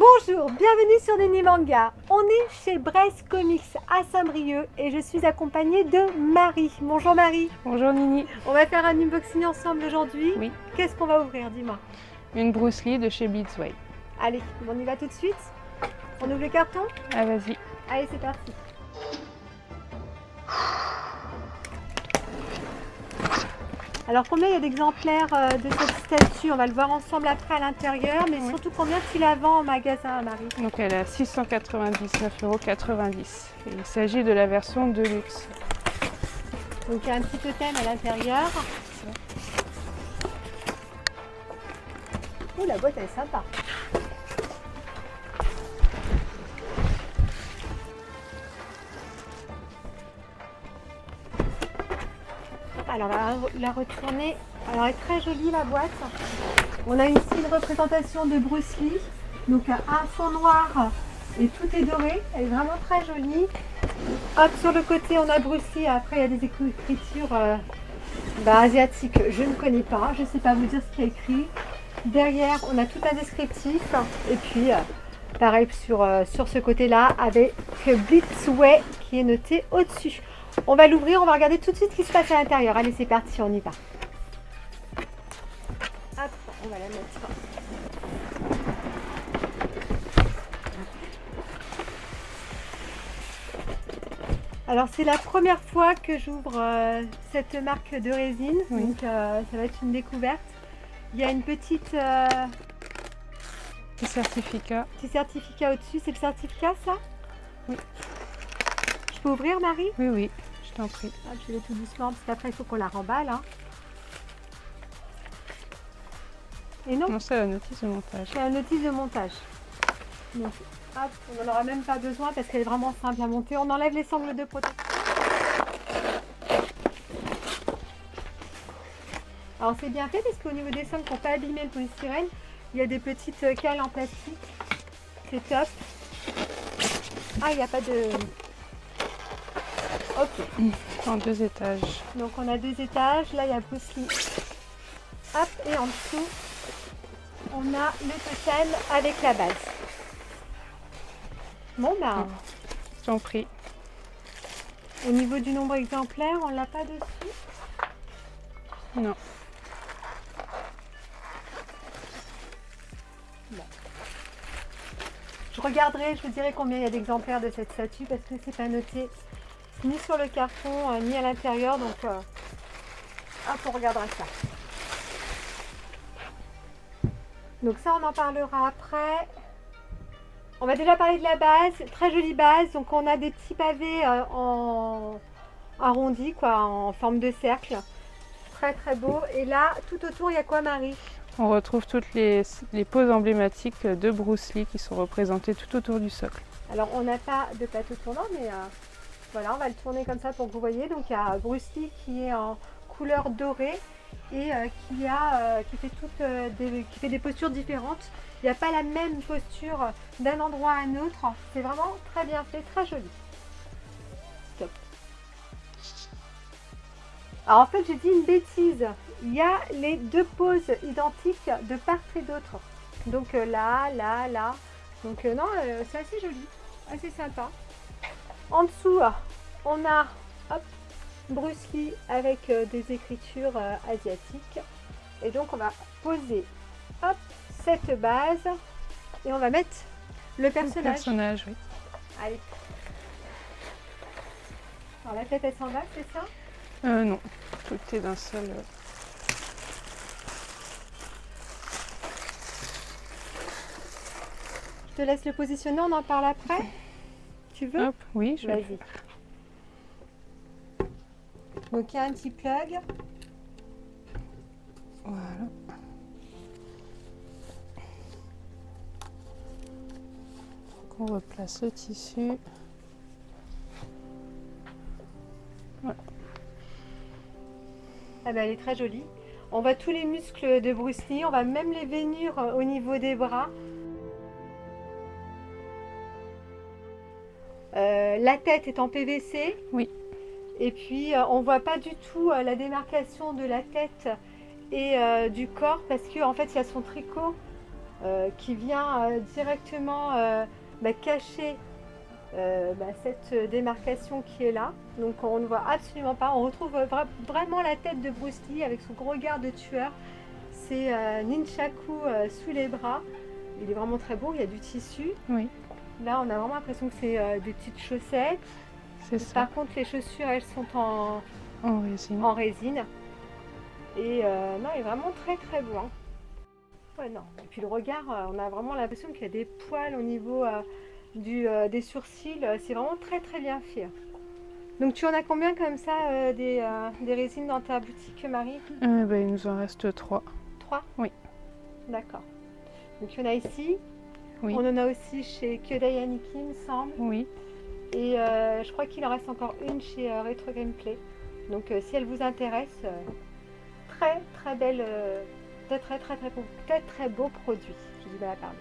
Bonjour, bienvenue sur Nini Manga. On est chez Brest Comics à Saint-Brieuc et je suis accompagnée de Marie. Bonjour Marie. Bonjour Nini. On va faire un unboxing ensemble aujourd'hui. Oui. Qu'est-ce qu'on va ouvrir, dis-moi? Une Bruce Lee de chez Beatsway. Allez, on y va tout de suite. On ouvre le carton? Ah vas-y. Allez, c'est parti. Alors combien il y a d'exemplaires de cette statue? On va le voir ensemble après à l'intérieur, mais surtout combien tu la vends en magasin, Marie? Donc elle est à 699,90 €. Il s'agit de la version Deluxe. Donc il y a un petit totem à l'intérieur. Oh, la boîte elle est sympa. Alors on va la retourner. Alors elle est très jolie la boîte. On a ici une représentation de Bruce Lee. Donc un fond noir et tout est doré. Elle est vraiment très jolie. Hop, sur le côté on a Bruce Lee. Après il y a des écritures asiatiques. Je ne connais pas. Je ne sais pas vous dire ce qu'il y a écrit. Derrière on a tout un descriptif. Et puis pareil sur ce côté là avec Beatsway qui est noté au-dessus. On va l'ouvrir, on va regarder tout de suite ce qui se passe à l'intérieur. Allez, c'est parti, on y va. Hop, on va la mettre. Alors, c'est la première fois que j'ouvre cette marque de résine. Oui. Donc, ça va être une découverte. Il y a une petite... Petit certificat. Petit certificat au-dessus. C'est le certificat, ça? Oui. Je peux ouvrir, Marie? Oui, oui, je t'en prie. Hop, je vais tout doucement parce qu'après, il faut qu'on la remballe. Hein. Et non, Non, c'est la notice de montage. c'est la notice de montage. Donc, hop, on n'en aura même pas besoin parce qu'elle est vraiment simple à monter. On enlève les sangles de protection. Alors c'est bien fait parce qu'au niveau des sangles, pour ne pas abîmer le polystyrène, il y a des petites cales en plastique. C'est top. Ah, il n'y a pas de... Ok. En 2 étages. Donc on a 2 étages. Là, il y a Bruce Lee. Hop, et en dessous, on a le totem avec la base. Bon, ben, Je t'en prie. au niveau du nombre d'exemplaires, on l'a pas dessus. Non. Bon. Je regarderai, je vous dirai combien il y a d'exemplaires de cette statue parce que c'est pas noté ni sur le carton ni à l'intérieur. Donc, hop, on regardera ça. Donc ça, on en parlera après. On va déjà parler de la base, très jolie base. Donc on a des petits pavés en arrondi, quoi, en forme de cercle. Très très beau. Et là, tout autour, il y a quoi, Marie? On retrouve toutes les poses emblématiques de Bruce Lee qui sont représentées tout autour du socle. Alors on n'a pas de plateau tournant, mais voilà, on va le tourner comme ça pour que vous voyez. Donc il y a Bruce Lee qui est en couleur dorée et qui fait des postures différentes. Il n'y a pas la même posture d'un endroit à un autre. C'est vraiment très bien fait, très joli. Top. Alors en fait, j'ai dit une bêtise. Il y a les 2 poses identiques de part et d'autre. Donc là. Donc non, c'est assez joli, assez sympa. En dessous, on a hop, Bruce Lee avec des écritures asiatiques. Et donc on va poser hop, cette base et on va mettre le personnage. Le personnage, oui. Allez. Alors la tête elle s'en va, c'est ça? Non, tout est d'un seul. Je te laisse le positionner, on en parle après. Tu veux? Hop, oui, je vais. Vas-y. Donc il y a un petit plug. Voilà. Donc on replace le tissu. Voilà. Ah ben, elle est très jolie. On voit tous les muscles de Bruce Lee, on voit même les veinures au niveau des bras. La tête est en PVC. Oui. Et puis on voit pas du tout la démarcation de la tête et du corps parce qu'en fait il y a son tricot qui vient directement cacher cette démarcation qui est là. Donc on ne voit absolument pas. On retrouve vraiment la tête de Bruce Lee avec son gros regard de tueur. C'est Nunchaku sous les bras. Il est vraiment très beau, il y a du tissu. Oui. Là on a vraiment l'impression que c'est des petites chaussettes. C'est ça. Par contre les chaussures elles sont en résine. Et non, il est vraiment très très beau. Hein. Ouais, non. Et puis le regard, on a vraiment l'impression qu'il y a des poils au niveau des sourcils. C'est vraiment très très bien fait. Donc tu en as combien comme ça des résines dans ta boutique, Marie? Il nous en reste 3. 3? Oui. D'accord. Donc il y en a ici. Oui. On en a aussi chez Kyodai Aniki, il me semble. Oui. Et je crois qu'il en reste encore une chez Retro Gameplay. Donc si elle vous intéresse, très très belle, très beau produit. Je dis mal à parler.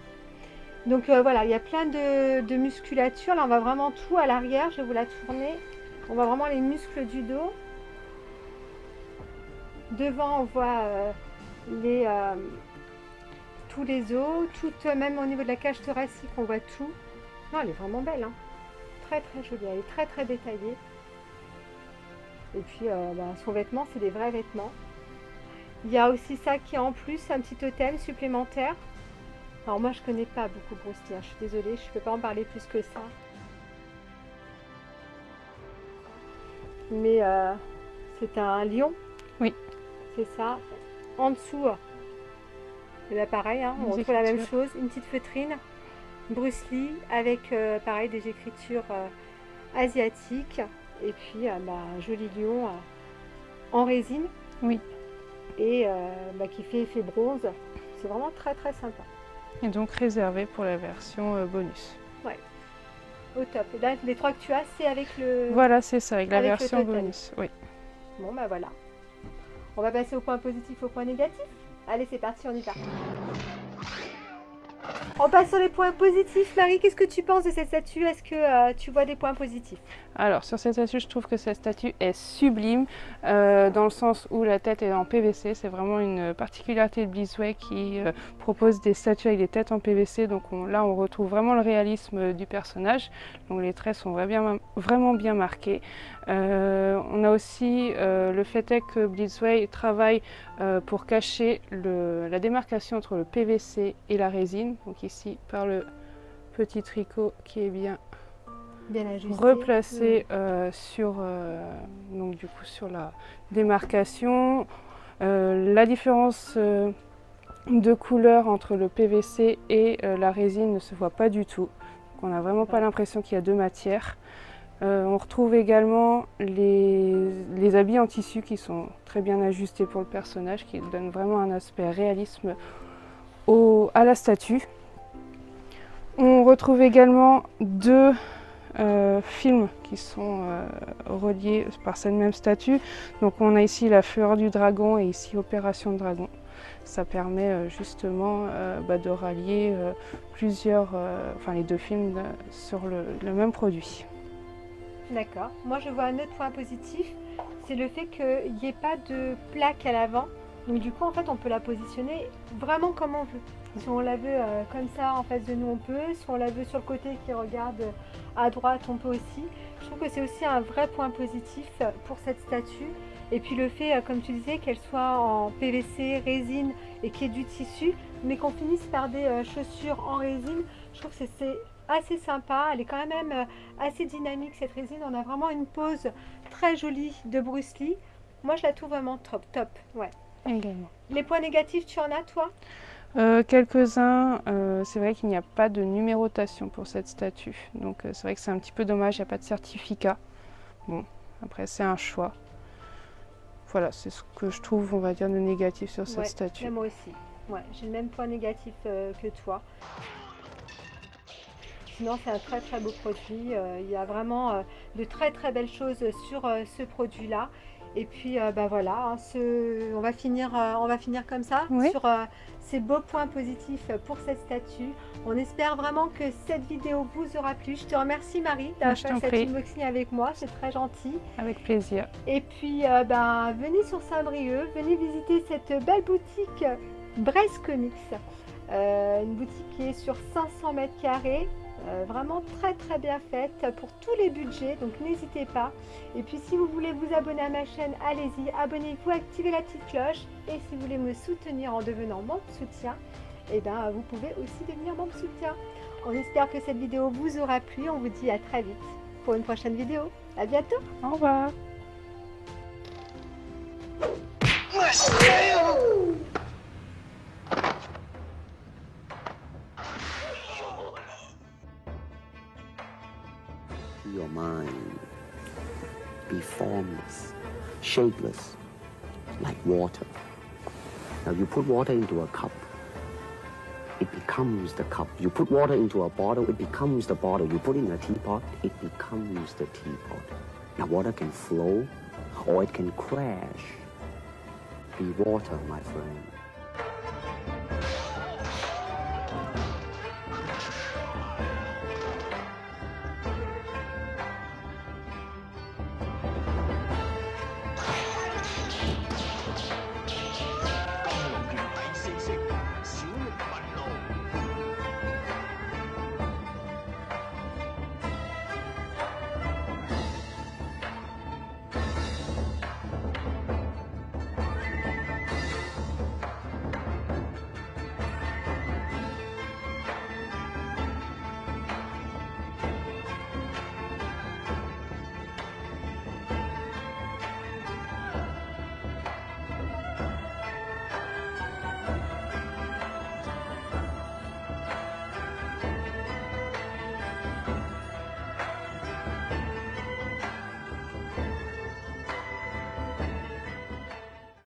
Donc voilà, il y a plein de musculature. Là on va vraiment tout à l'arrière. Je vais vous la tourner. On voit vraiment les muscles du dos. Devant on voit tous les os, même au niveau de la cage thoracique on voit tout. Non, elle est vraiment belle, hein. Très très jolie, elle est très très détaillée. Et puis son vêtement, c'est des vrais vêtements. Il y a aussi ça qui est en plus, un petit totem supplémentaire. Alors moi je connais pas beaucoup Bruce Lee, je suis désolée, je ne peux pas en parler plus que ça. Mais c'est un lion. Oui. C'est ça. En dessous, et là pareil, hein, on retrouve la même chose, une petite feutrine. Bruce Lee avec pareil des écritures asiatiques. Et puis un joli lion en résine. Oui. Et qui fait effet bronze. C'est vraiment très très sympa. Et donc réservé pour la version bonus. Ouais. Au top. Et là, les 3 que tu as, c'est avec le... Voilà, c'est ça, avec la version bonus. Oui. Bon, voilà. On va passer au point positif, au point négatif. Allez, c'est parti, on y va. On passe sur les points positifs. Marie, qu'est-ce que tu penses de cette statue? Est-ce que tu vois des points positifs? Alors, sur cette statue, je trouve que cette statue est sublime, dans le sens où la tête est en PVC. C'est vraiment une particularité de Blissway qui propose des statues avec des têtes en PVC. Donc là, on retrouve vraiment le réalisme du personnage. Donc les traits sont vraiment bien marqués. On a aussi le fait est que Blissway travaille pour cacher la démarcation entre le PVC et la résine. Donc ici, par le petit tricot qui est bien ajusté, replacé sur la démarcation. La différence de couleur entre le PVC et la résine ne se voit pas du tout. Donc on n'a vraiment pas l'impression qu'il y a deux matières. On retrouve également les habits en tissu qui sont très bien ajustés pour le personnage, qui donnent vraiment un aspect réalisme à la statue. On retrouve également 2 films qui sont reliés par cette même statue. Donc on a ici la Fureur du Dragon et ici Opération Dragon. Ça permet justement de rallier les 2 films sur le même produit. D'accord. Moi je vois un autre point positif, c'est le fait qu'il n'y ait pas de plaque à l'avant. Donc du coup en fait on peut la positionner vraiment comme on veut. Si on la veut comme ça en face de nous on peut, si on la veut sur le côté qui regarde à droite on peut aussi. Je trouve que c'est aussi un vrai point positif pour cette statue. Et puis le fait, comme tu disais, qu'elle soit en PVC, résine et qu'il y ait du tissu, mais qu'on finisse par des chaussures en résine, je trouve que c'est assez sympa. Elle est quand même assez dynamique cette résine. On a vraiment une pose très jolie de Bruce Lee. Moi je la trouve vraiment top. Ouais. Également. Les points négatifs, tu en as toi? Quelques-uns, c'est vrai qu'il n'y a pas de numérotation pour cette statue, donc c'est vrai que c'est un petit peu dommage, il n'y a pas de certificat. Bon, après c'est un choix. Voilà, c'est ce que je trouve, on va dire, de négatif sur cette statue. Moi aussi, j'ai le même point négatif que toi. Sinon c'est un très beau produit, il y a vraiment de très belles choses sur ce produit là. Et puis voilà, on va finir comme ça, sur ces beaux points positifs pour cette statue. On espère vraiment que cette vidéo vous aura plu. Je te remercie Marie d'avoir fait cet unboxing avec moi, c'est très gentil. Avec plaisir. Et puis venez sur Saint-Brieuc, venez visiter cette belle boutique Brest Comics. Une boutique qui est sur 500 mètres carrés. Vraiment très bien faite pour tous les budgets, donc n'hésitez pas. Et puis si vous voulez vous abonner à ma chaîne, allez-y, abonnez-vous, activez la petite cloche. Et si vous voulez me soutenir en devenant membre soutien, et ben vous pouvez aussi devenir membre soutien. On espère que cette vidéo vous aura plu, on vous dit à très vite pour une prochaine vidéo. À bientôt. Au revoir. Your mind be formless, shapeless, like water. Now you put water into a cup, it becomes the cup. You put water into a bottle, it becomes the bottle. You put it in a teapot, it becomes the teapot. Now water can flow or it can crash. Be water, my friend.